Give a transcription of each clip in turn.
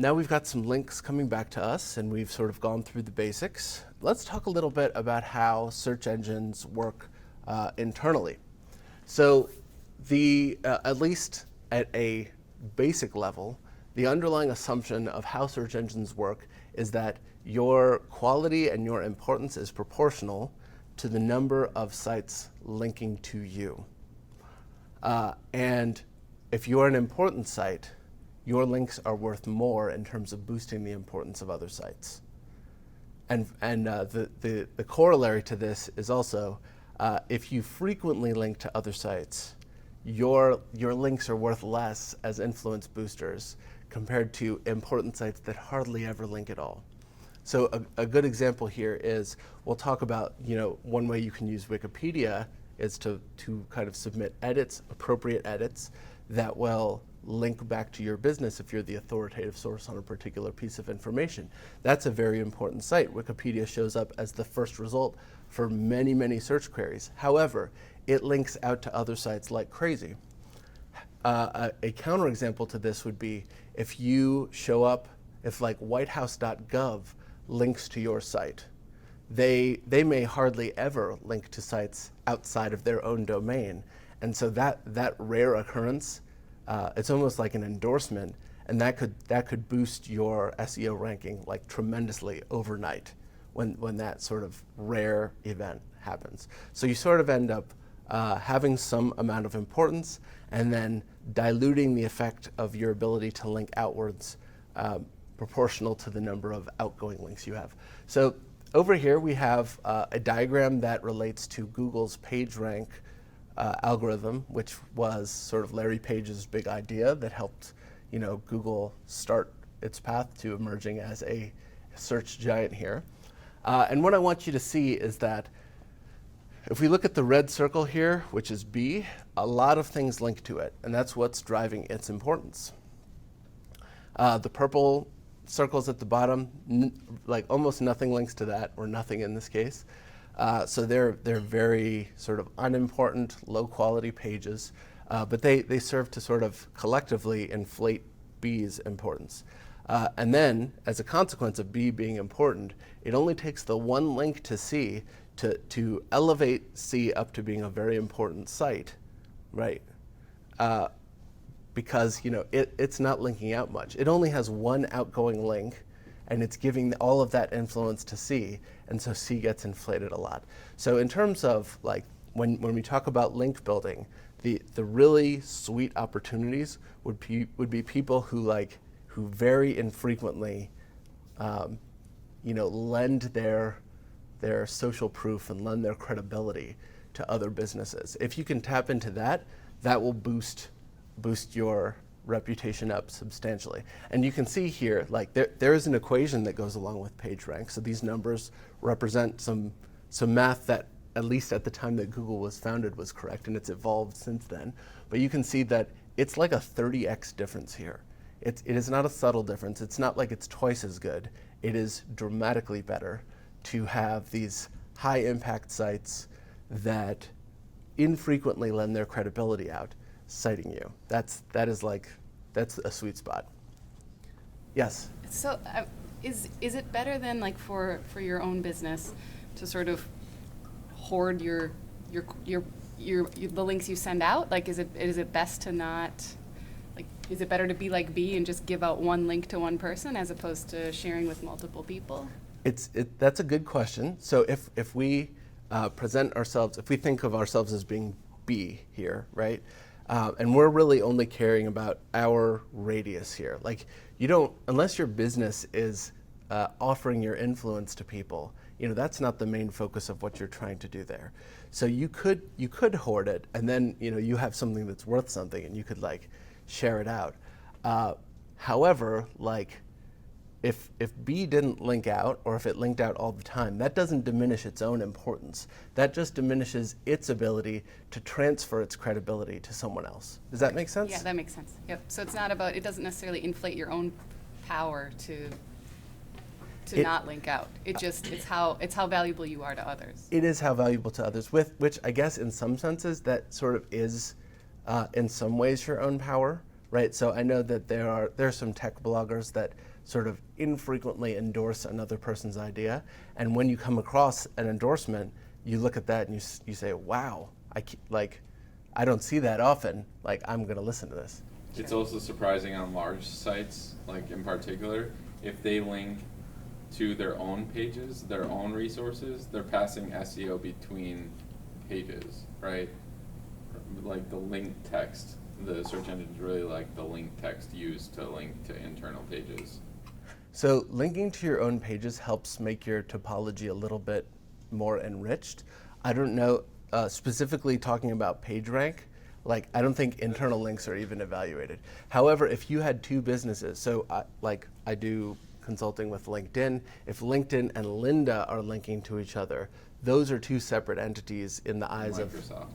now we've got some links coming back to us, and we've sort of gone through the basics. Let's talk a little bit about how search engines work internally. So at least at a basic level, the underlying assumption of how search engines work is that your quality and your importance is proportional to the number of sites linking to you. And if you're an important site, your links are worth more in terms of boosting the importance of other sites. And the corollary to this is also, if you frequently link to other sites, your links are worth less as influence boosters compared to important sites that hardly ever link at all. So a good example here is, we'll talk about, one way you can use Wikipedia is to kind of submit edits, appropriate edits, that will link back to your business if you're the authoritative source on a particular piece of information. That's a very important site. Wikipedia shows up as the first result for many, many search queries. However, it links out to other sites like crazy. A counterexample to this would be if you show up, if like whitehouse.gov links to your site, they may hardly ever link to sites outside of their own domain. And so that rare occurrence, it's almost like an endorsement, and that could boost your SEO ranking like tremendously overnight when that sort of rare event happens. So you sort of end up having some amount of importance and then diluting the effect of your ability to link outwards proportional to the number of outgoing links you have. So over here we have a diagram that relates to Google's PageRank algorithm, which was sort of Larry Page's big idea that helped Google start its path to emerging as a search giant here. And what I want you to see is that if we look at the red circle here, which is B, a lot of things link to it, and that's what's driving its importance. The purple circles at the bottom, like almost nothing links to that, or nothing in this case. So they're very sort of unimportant, low quality pages, but they serve to sort of collectively inflate B's importance. And then, as a consequence of B being important, it only takes the one link to C to elevate C up to being a very important site, right? Because it's not linking out much. It only has one outgoing link, and it's giving all of that influence to C, and so C gets inflated a lot. So in terms of like when we talk about link building, the really sweet opportunities would be people who very infrequently lend their social proof and lend their credibility to other businesses. If you can tap into that, that will boost your reputation up substantially. And you can see here, like there is an equation that goes along with PageRank. So these numbers represent some math that, at least at the time that Google was founded, was correct, and it's evolved since then. But you can see that it's like a 30x difference here. It is not a subtle difference. It's not like it's twice as good. It is dramatically better to have these high impact sites that infrequently lend their credibility out, citing you. That's a sweet spot. Yes? So is it better than like for your own business to sort of hoard your the links you send out? Like is it best to not, like, is it better to be like B and just give out one link to one person as opposed to sharing with multiple people? That's a good question. So if we present ourselves, if we think of ourselves as being B here, right? And we're really only caring about our radius here. Like unless your business is offering your influence to people, that's not the main focus of what you're trying to do there. So you could hoard it, and then you have something that's worth something, and you could share it out. However, if B didn't link out, or if it linked out all the time, that doesn't diminish its own importance. That just diminishes its ability to transfer its credibility to someone else. Does that make sense? Yeah, that makes sense. Yep. So it doesn't necessarily inflate your own power to not link out. It's how valuable you are to others. It is how valuable to others, which I guess in some senses that sort of is in some ways your own power, right? So I know that there are some tech bloggers that sort of infrequently endorse another person's idea, and when you come across an endorsement, you look at that and you say, wow, I don't see that often. Like, I'm going to listen to this. It's also surprising on large sites, like in particular, if they link to their own pages, their own resources, they're passing SEO between pages, right? Like the link text, the search engines really like the link text used to link to internal pages. So linking to your own pages helps make your topology a little bit more enriched. I don't know, specifically talking about PageRank, like I don't think internal links are even evaluated. However, if you had two businesses, so I do consulting with LinkedIn, if LinkedIn and Lynda are linking to each other, those are two separate entities in the eyes of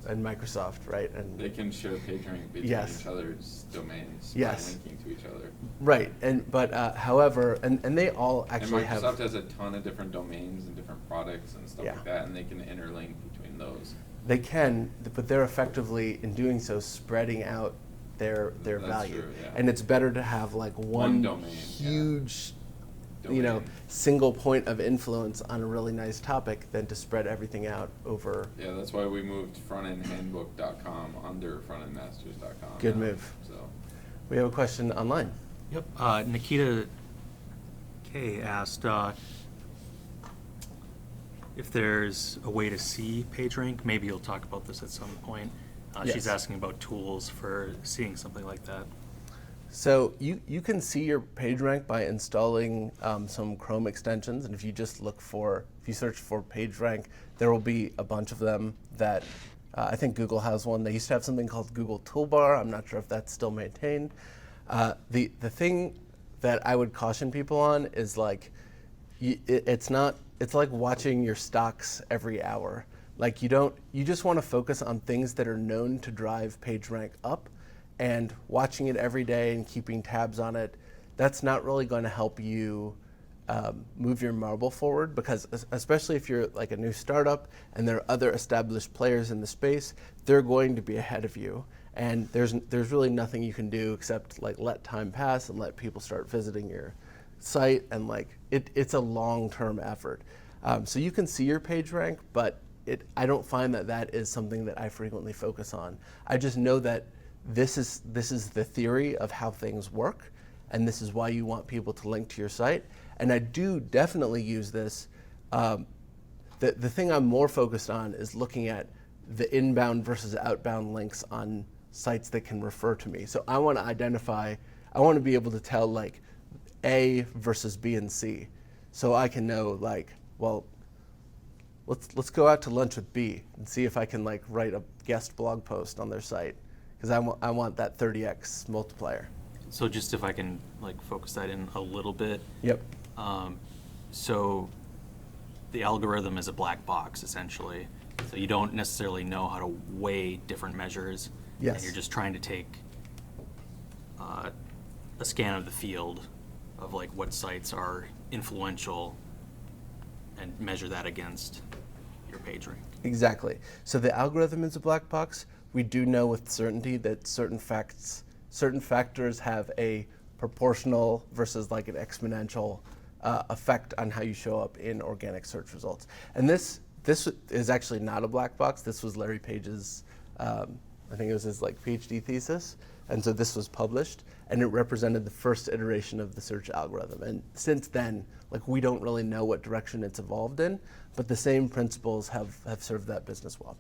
Microsoft, right? And they can share PageRank between each other's domains by linking to each other. Right, but however, and they all actually and Microsoft has a ton of different domains and different products and stuff like that, and they can interlink between those. They can, but they're effectively, in doing so, spreading out their value. True, yeah. And it's better to have like one domain, huge single point of influence on a really nice topic than to spread everything out over. Yeah, that's why we moved frontendhandbook.com under frontendmasters.com. Good move. So we have a question online. Yep. Nikita K asked if there's a way to see PageRank. Maybe you'll talk about this at some point. She's asking about tools for seeing something like that. So you can see your PageRank by installing some Chrome extensions, and if you search for PageRank, there will be a bunch of them that I think Google has one. They used to have something called Google Toolbar. I'm not sure if that's still maintained. The thing that I would caution people on is like it's like watching your stocks every hour. Like you just want to focus on things that are known to drive PageRank up. And watching it every day and keeping tabs on it, that's not really going to help you move your marble forward, because especially if you're like a new startup and there are other established players in the space, they're going to be ahead of you. And there's really nothing you can do except like let time pass and let people start visiting your site, and like it's a long-term effort. So you can see your PageRank, but I don't find that is something that I frequently focus on. I just know that this is the theory of how things work, and this is why you want people to link to your site. And I do definitely use this. The thing I'm more focused on is looking at the inbound versus outbound links on sites that can refer to me. So I want to be able to tell like A versus B and C, so I can know like, well, let's go out to lunch with B and see if I can like write a guest blog post on their site, because I want that 30x multiplier. So just if I can like focus that in a little bit. Yep. So the algorithm is a black box essentially. So you don't necessarily know how to weigh different measures. Yes. And you're just trying to take a scan of the field of like what sites are influential and measure that against your PageRank. Exactly. So the algorithm is a black box. We do know with certainty that certain factors have a proportional versus like an exponential effect on how you show up in organic search results. And this is actually not a black box. This was Larry Page's, I think it was his like PhD thesis. And so this was published, and it represented the first iteration of the search algorithm. And since then, like we don't really know what direction it's evolved in, but the same principles have served that business well.